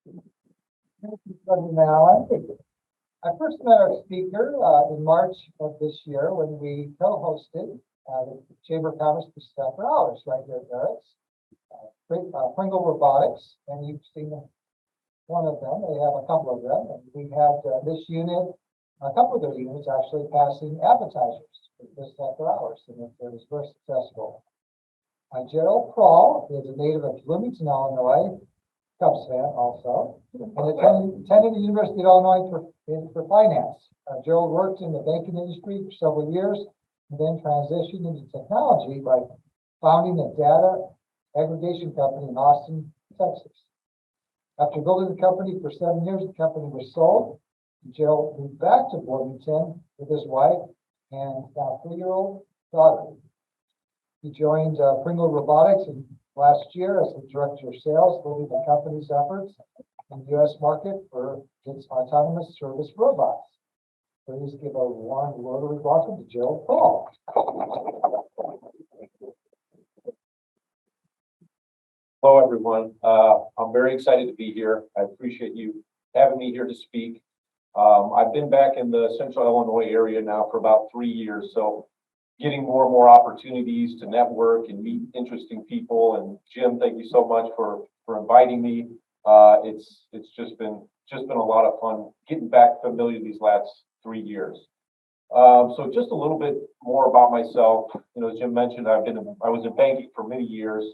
Thank you, President Allen. I first met our speaker in March of this year when we co-hosted the Chamber of Commerce for Stafford Hours right here at Barrett's. Pringle Robotics, and you've seen one of them. They have a couple of them, and we had this unit, a couple of their units actually passing appetizers for this Stafford Hours, and it was very successful. Gerald Prall is a native of Bloomington, Illinois, Cubs fan also, and attended the University of Illinois for finance. Gerald worked in the banking industry for several years and then transitioned into technology by founding a data aggregation company in Austin, Texas. After building the company for 7 years, the company was sold. Gerald moved back to Bloomington with his wife and a 3-year-old daughter. He joined Pringle Robotics last year as the director of sales, leading the company's efforts in the U.S. market for its autonomous service robots. Please give a warm Rotary welcome to Gerald Prall. Hello, everyone. I'm very excited to be here. I appreciate you having me here to speak. I've been back in the Central Illinois area now for about 3 years, so getting more and more opportunities to network and meet interesting people. And Jim, thank you so much for inviting me. It's just been a lot of fun getting back familiar these last 3 years. So just a little bit more about myself. You know, as Jim mentioned, I was in banking for many years,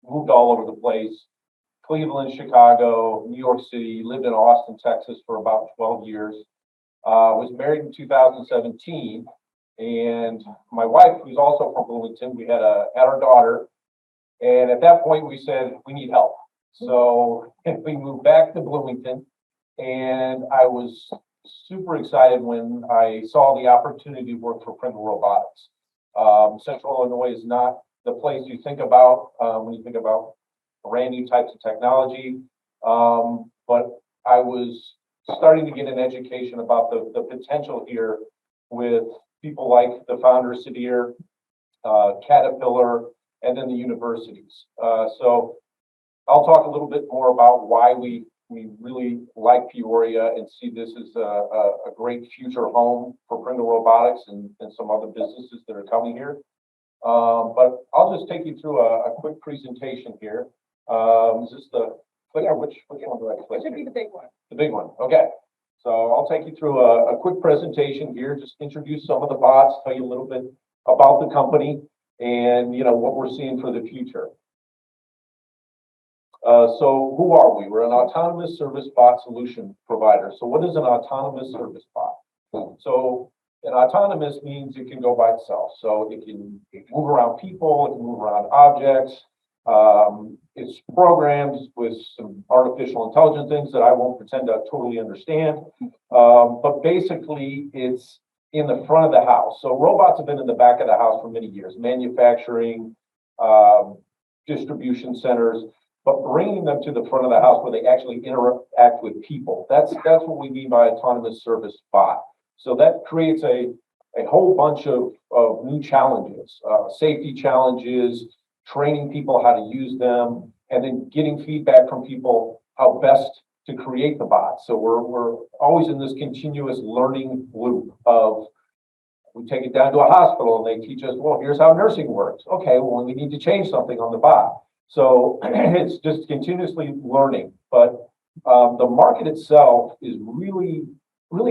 moved all over the place, Cleveland, Chicago, New York City, lived in Austin, Texas for about 12 years. Was married in 2017. And my wife, who's also from Bloomington, we had our daughter. And at that point, we said, we need help. So we moved back to Bloomington. And I was super excited when I saw the opportunity to work for Pringle Robotics. Central Illinois is not the place you think about when you think about brand new types of technology. But I was starting to get an education about the potential here with people like the founder, Sadir, Caterpillar, and then the universities. So I'll talk a little bit more about why we really like Peoria and see this as a great future home for Pringle Robotics and some other businesses that are coming here. But I'll just take you through a quick presentation here. Is this the clicker? Which one do I click? It should be the big one. The big one. Okay. So I'll take you through a quick presentation here, just introduce some of the bots, tell you a little bit about the company and, you know, what we're seeing for the future. So who are we? We're an autonomous service bot solution provider. So what is an autonomous service bot? So an autonomous means it can go by itself. So it can move around people, it can move around objects. It's programmed with some artificial intelligence things that I won't pretend to totally understand. But basically, it's in the front of the house. So robots have been in the back of the house for many years, manufacturing, distribution centers, but bringing them to the front of the house where they actually interact with people. That's what we mean by autonomous service bot. So that creates a whole bunch of new challenges, safety challenges, training people how to use them, and then getting feedback from people how best to create the bots. So we're always in this continuous learning loop of, we take it down to a hospital and they teach us, well, here's how nursing works. Okay, well, we need to change something on the bot. So it's just continuously learning. But the market itself is really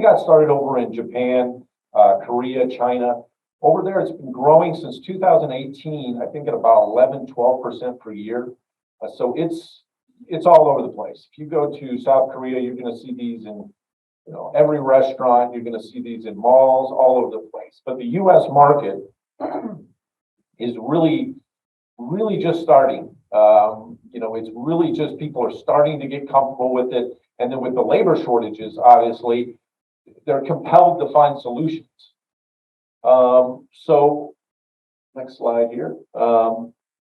got started over in Japan, Korea, China. Over there, it's been growing since 2018, I think at about 11-12% per year. So it's all over the place. If you go to South Korea, you're going to see these in every restaurant. You're going to see these in malls all over the place. But the U.S. market is really just starting. It's really just people are starting to get comfortable with it. And then with the labor shortages, obviously, they're compelled to find solutions. So next slide here.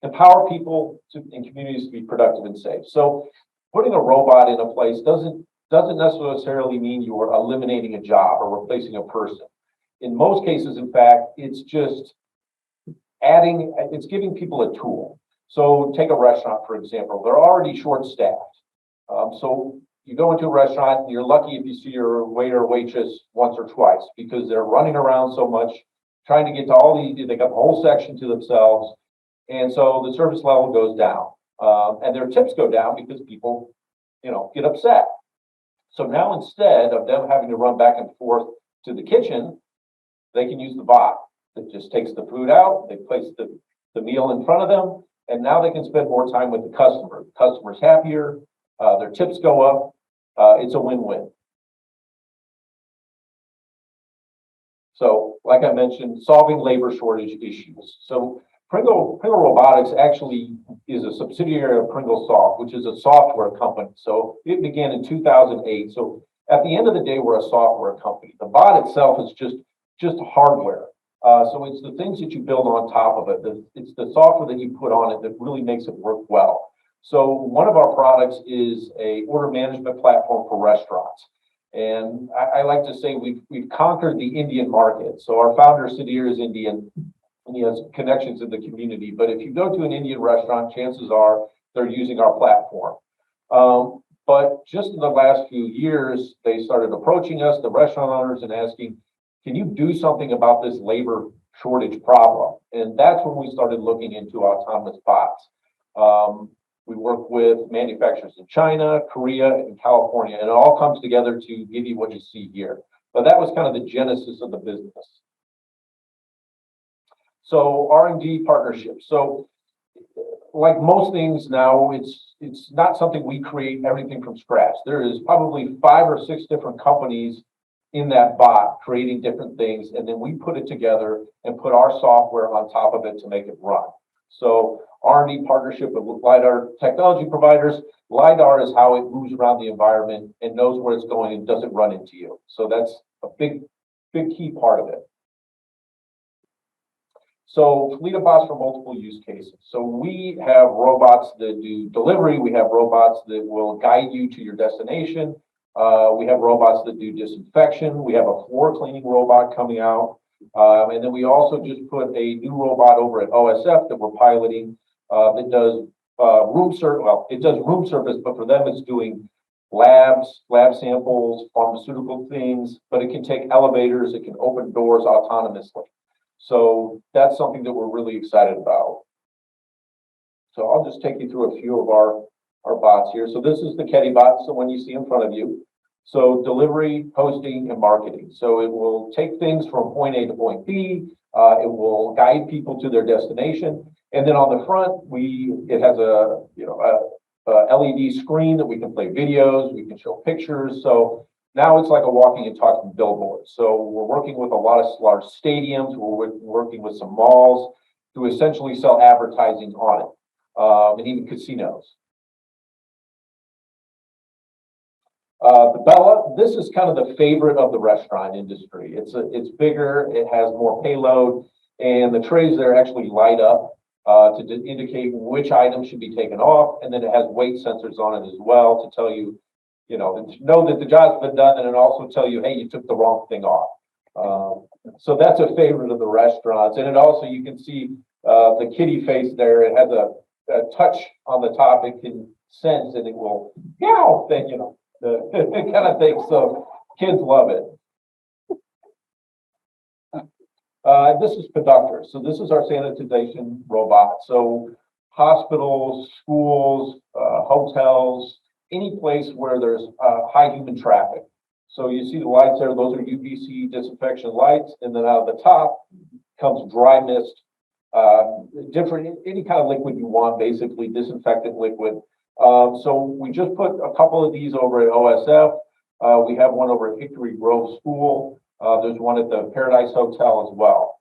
Empower people in communities to be productive and safe. So putting a robot in a place doesn't necessarily mean you are eliminating a job or replacing a person. In most cases, in fact, it's just it's giving people a tool. So take a restaurant, for example. They're already short-staffed. So you go into a restaurant and you're lucky if you see your waiter or waitress once or twice because they're running around so much, trying to get to all they got the whole section to themselves. And so the service level goes down. And their tips go down because people, get upset. So now instead of them having to run back and forth to the kitchen, they can use the bot that just takes the food out, they place the meal in front of them, and now they can spend more time with the customer. The customer's happier, their tips go up, it's a win-win. So, like I mentioned, solving labor shortage issues. So Pringle Robotics actually is a subsidiary of Pringle Soft, which is a software company. So it began in 2008. So at the end of the day, we're a software company. The bot itself is just hardware. So it's the things that you build on top of it. It's the software that you put on it that really makes it work well. So one of our products is a order management platform for restaurants. And I like to say we've conquered the Indian market. So our founder, Sudhir, is Indian, and he has connections in the community. But if you go to an Indian restaurant, chances are they're using our platform. But just in the last few years, they started approaching us, the restaurant owners, and asking, can you do something about this labor shortage problem? And that's when we started looking into autonomous bots. We work with manufacturers in China, Korea, and California, and it all comes together to give you what you see here. But that was kind of the genesis of the business. So R&D partnerships. So like most things now, it's not something we create everything from scratch. There is probably 5 or 6 different companies in that bot creating different things, and then we put it together and put our software on top of it to make it run. So R&D partnership with LiDAR technology providers. LiDAR is how it moves around the environment and knows where it's going and doesn't run into you. So that's a big key part of it. So fleet of bots for multiple use cases. So we have robots that do delivery. We have robots that will guide you to your destination. We have robots that do disinfection. We have a floor cleaning robot coming out. And then we also just put a new robot over at OSF that we're piloting that does it does room service, but for them it's doing lab samples, pharmaceutical things, but it can take elevators, it can open doors autonomously. So that's something that we're really excited about. So I'll just take you through a few of our bots here. So this is the Keddy bot, so when you see in front of you. So delivery, posting, and marketing. So it will take things from point A to point B. It will guide people to their destination. And then on the front, it has a LED screen that we can play videos, we can show pictures. So now it's like a walking and talking billboard. So we're working with a lot of large stadiums. We're working with some malls to essentially sell advertising on it, and even casinos. The Bella, this is kind of the favorite of the restaurant industry. It's bigger, it has more payload, and the trays there actually light up to indicate which items should be taken off, and then it has weight sensors on it as well to tell you, know that the job's been done, and it also tell you, hey, you took the wrong thing off. So that's a favorite of the restaurants, and it also, you can see the kitty face there. It has a touch on the top. It can sense, and it will meow thing, the kind of thing. So kids love it. This is Conductor. So this is our sanitization robot. So hospitals, schools, hotels, any place where there's high human traffic. So you see the lights there, those are UVC disinfection lights, and then out of the top comes dry mist, any kind of liquid you want, basically disinfectant liquid. So we just put a couple of these over at OSF. We have one over at Hickory Grove School. There's one at the Paradise Hotel as well.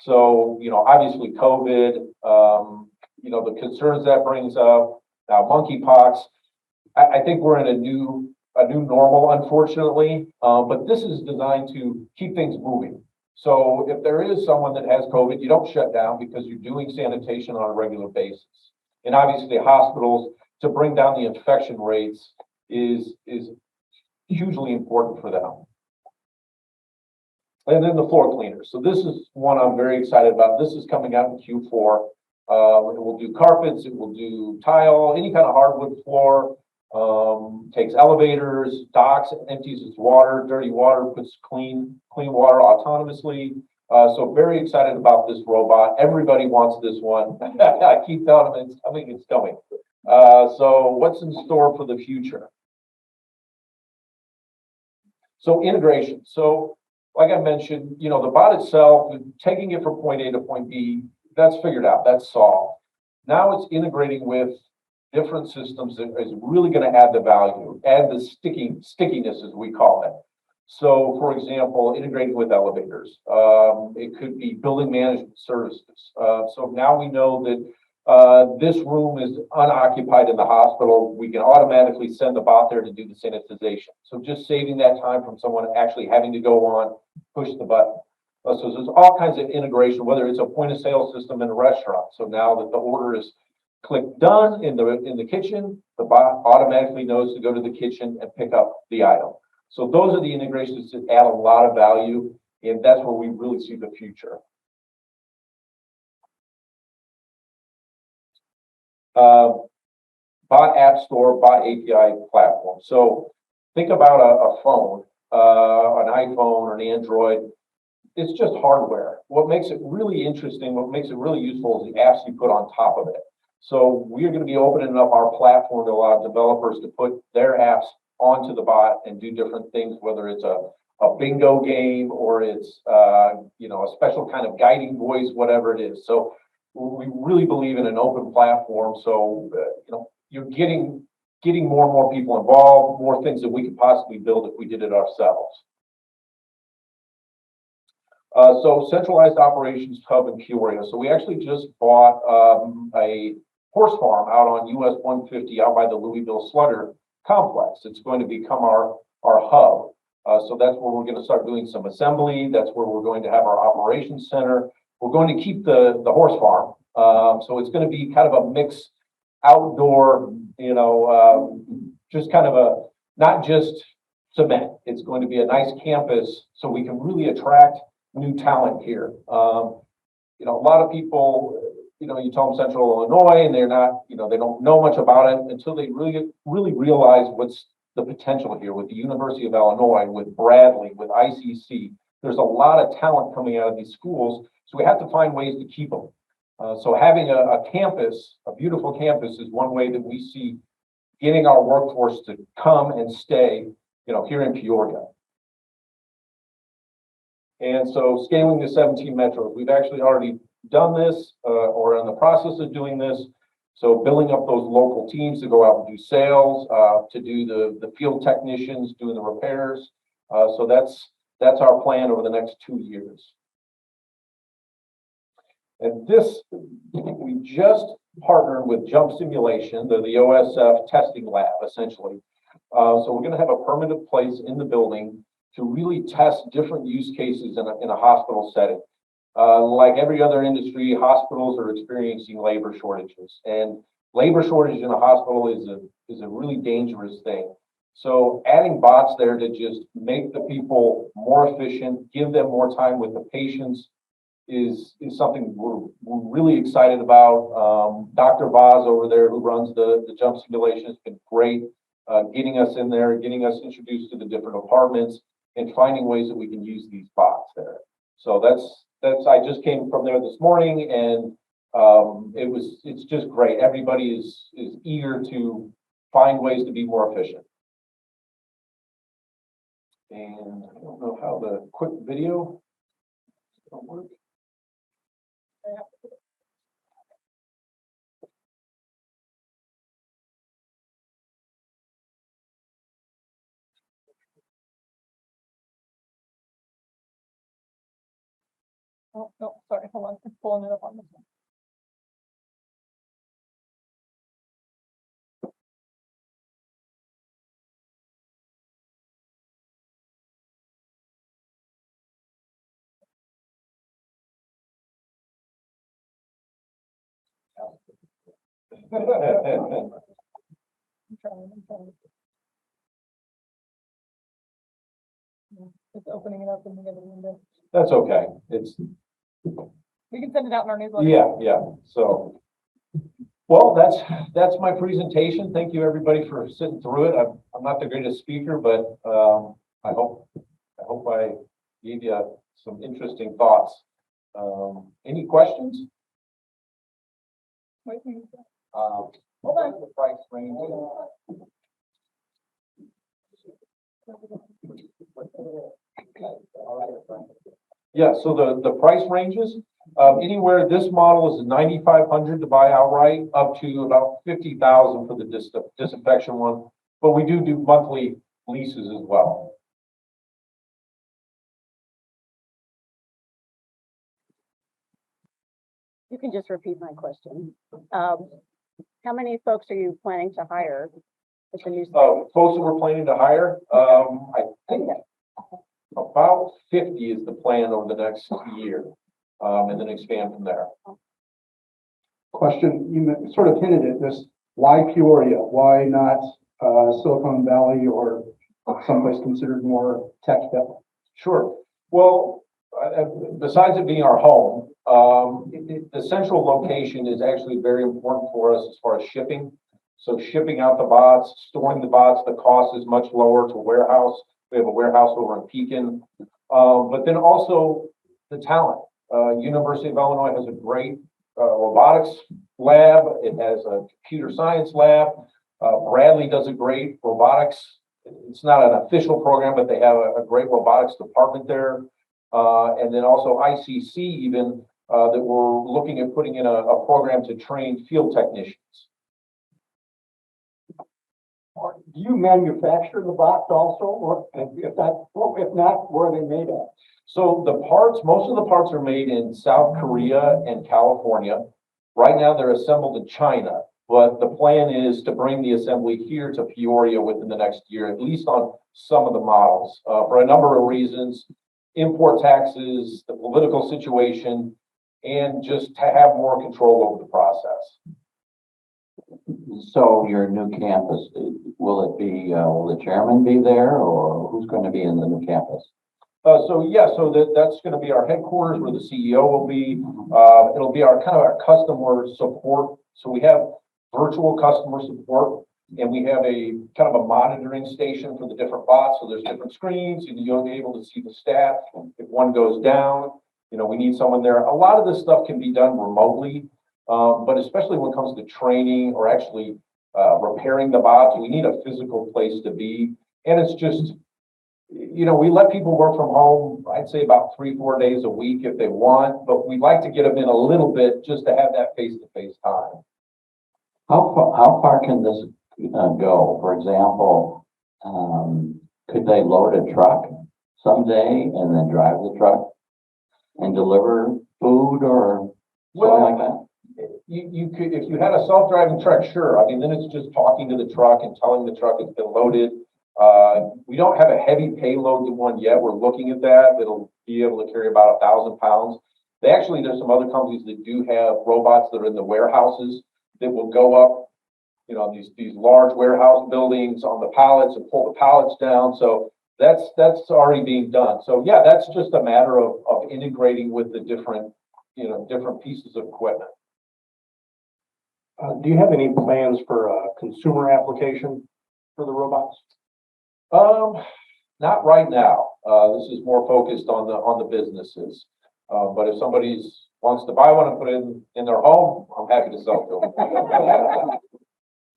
So, obviously COVID, the concerns that brings up, now monkeypox. I think we're in a new normal, unfortunately, but this is designed to keep things moving. So if there is someone that has COVID, you don't shut down because you're doing sanitation on a regular basis. And obviously hospitals, to bring down the infection rates is hugely important for them. And then the floor cleaners. So this is one I'm very excited about. This is coming out in Q4. It will do carpets, it will do tile, any kind of hardwood floor. Takes elevators, docks, empties its water, dirty water, puts clean water autonomously. So very excited about this robot. Everybody wants this one. I keep telling them it's coming, it's coming. So what's in store for the future? So integration. So like I mentioned, you know, the bot itself, taking it from point A to point B, that's figured out, that's solved. Now it's integrating with different systems that is really going to add the value, add the stickiness, as we call it. So, for example, integrating with elevators. It could be building management services. So now we know that this room is unoccupied in the hospital. We can automatically send the bot there to do the sanitization. So just saving that time from someone actually having to go on, push the button. So there's all kinds of integration, whether it's a point of sale system in a restaurant. So now that the order is clicked done in the kitchen, the bot automatically knows to go to the kitchen and pick up the item. So those are the integrations that add a lot of value, and that's where we really see the future. Bot app store, bot API platform. So think about a phone, an iPhone or an Android. It's just hardware. What makes it really interesting, what makes it really useful is the apps you put on top of it. So we're going to be opening up our platform to allow developers to put their apps onto the bot and do different things, whether it's a bingo game or it's you know, a special kind of guiding voice, whatever it is. So we really believe in an open platform. So you know, you're getting more and more people involved, more things that we could possibly build if we did it ourselves. So centralized operations hub in Peoria. So we actually just bought a horse farm out on US 150 out by the Louisville Slugger complex. It's going to become our hub. So that's where we're going to start doing some assembly. That's where we're going to have our operations center. We're going to keep the horse farm. So it's going to be kind of a mix outdoor, you know, just kind of a, not just cement. It's going to be a nice campus so we can really attract new talent here. You know, a lot of people, you know, you tell them Central Illinois and they're not, you know, they don't know much about it until they really realize what's the potential here with the University of Illinois, with Bradley, with ICC. There's a lot of talent coming out of these schools, so we have to find ways to keep them. So having a campus, a beautiful campus, is one way that we see getting our workforce to come and stay, you know, here in Peoria. And so scaling to 17 metros, we've actually already done this or in the process of doing this. So building up those local teams to go out and do sales, to do the field technicians, doing the repairs. So that's our plan over the next 2 years. And this, we just partnered with Jump Simulation, the OSF testing lab, essentially. So we're going to have a permanent place in the building to really test different use cases in a hospital setting. Like every other industry, hospitals are experiencing labor shortages, and labor shortage in a hospital is a really dangerous thing. So adding bots there to just make the people more efficient, give them more time with the patients is something we're really excited about. Dr. Vaz over there, who runs the Jump Simulation, has been great getting us in there, getting us introduced to the different departments, and finding ways that we can use these bots there. So that's I just came from there this morning, and it's just great. Everybody is eager to find ways to be more efficient. And I don't know how the quick video is going to work. Oh, no, sorry, hold on, I'm pulling it up on this one. I'm trying. Yeah, it's opening it up in the other window. That's okay. It's We can send it out in our newsletter. yeah. So Well, that's my presentation. Thank you, everybody, for sitting through it. I'm not the greatest speaker, but I hope I gave you some interesting thoughts. Any questions? Wait, wait, Hold on. The price range. Yeah, so the price ranges, anywhere, this model is 9,500 to buy outright, up to about 50,000 for the disinfection one. But we do monthly leases as well. You can just repeat my question. How many folks are you planning to hire with the new? Folks that we're planning to hire, I think about 50 is the plan over the next year, and then expand from there. Question, you sort of hinted at this, why Peoria? Why not Silicon Valley or someplace considered more tech debt? Sure. Well, besides it being our home, the central location is actually very important for us as far as shipping. So shipping out the bots, storing the bots, the cost is much lower to warehouse. We have a warehouse over in Pekin. But then also the talent. University of Illinois has a great robotics lab. It has a computer science lab. Bradley does a great robotics. It's not an official program, but they have a great robotics department there. And then also ICC even, that we're looking at putting in a program to train field technicians. Do you manufacture the box also, or if not, where are they made at? So the parts, most of the parts are made in South Korea and California. Right now they're assembled in China, but the plan is to bring the assembly here to Peoria within the next year, at least on some of the models, for a number of reasons: import taxes, the political situation, and just to have more control over the process. So your new campus, will the chairman be there, or who's going to be in the new campus? So that's going to be our headquarters where the CEO will be. It'll be our kind of our customer support. So we have virtual customer support, and we have a kind of a monitoring station for the different bots. So there's different screens, and you'll be able to see the stat. If one goes down, we need someone there. A lot of this stuff can be done remotely, but especially when it comes to training or actually repairing the bots, we need a physical place to be. And it's just, we let people work from home, I'd say about 3-4 days a week if they want, but we like to get them in a little bit just to have that face-to-face time. How far can this go? For example, could they load a truck someday and then drive the truck and deliver food or something like that? You could, if you had a self-driving truck, sure. I mean, then it's just talking to the truck and telling the truck it's been loaded. We don't have a heavy payload one yet. We're looking at that. It'll be able to carry about 1,000 pounds. There's some other companies that do have robots that are in the warehouses that will go up, these large warehouse buildings on the pallets and pull the pallets down. So that's already being done. So yeah, that's just a matter of integrating with the different pieces of equipment. Do you have any plans for a consumer application for the robots? Not right now. This is more focused on the businesses. But if somebody wants to buy one and put it in their home, I'm happy to sell it to them.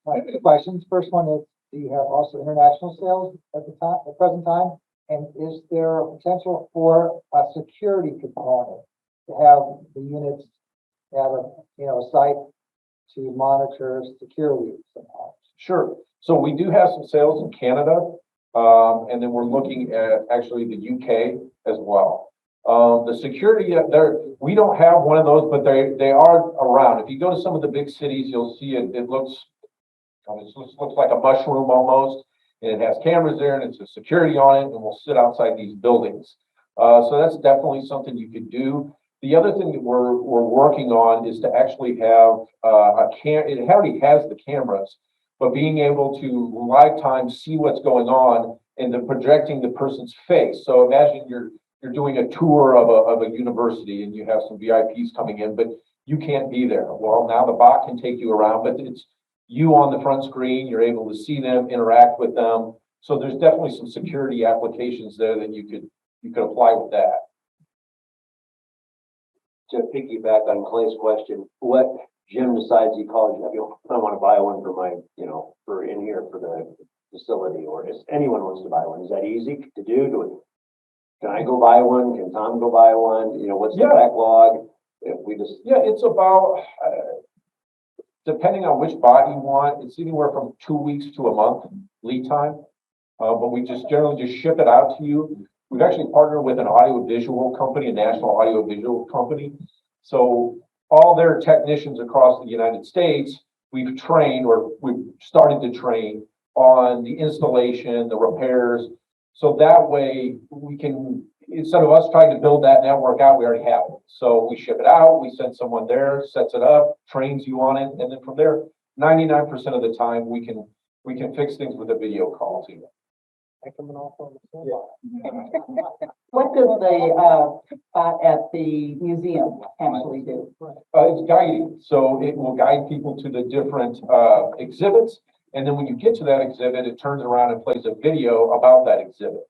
All right, 2 questions. First one is, do you have also international sales at the present time? And is there a potential for a security component to have the units have a site to monitor security somehow? Sure. So we do have some sales in Canada, and then we're looking at actually the UK as well. The security there, we don't have one of those, but they are around. If you go to some of the big cities, you'll see it. It looks like a mushroom almost, and it has cameras there, and it's a security on it, and we'll sit outside these buildings. So that's definitely something you could do. The other thing that we're working on is to actually have it already has the cameras, but being able to lifetime see what's going on and then projecting the person's face. So imagine you're doing a tour of a university and you have some VIPs coming in, but you can't be there. Well, now the bot can take you around, but it's you on the front screen, you're able to see them, interact with them. So there's definitely some security applications there that you could apply with that. To piggyback on Clay's question, what Jim decides he calls you, I want to buy one for my, for in here for the facility, or if anyone wants to buy one, is that easy to do? Can I go buy one? Can Tom go buy one? What's the Yeah. backlog? If we just, Yeah, it's about, depending on which bot you want, it's anywhere from 2 weeks to a month lead time. But we just generally just ship it out to you. We've actually partnered with an audiovisual company, a national audiovisual company. So all their technicians across the United States, we've trained, or we've started to train on the installation, the repairs. So that way we can, instead of us trying to build that network out, we already have it. So we ship it out, we send someone there, sets it up, trains you on it, and then from there, 99% of the time we can fix things with a video call to you. What does the, at the museum actually do? It's guiding, so it will guide people to the different exhibits. And then when you get to that exhibit, it turns around and plays a video about that exhibit.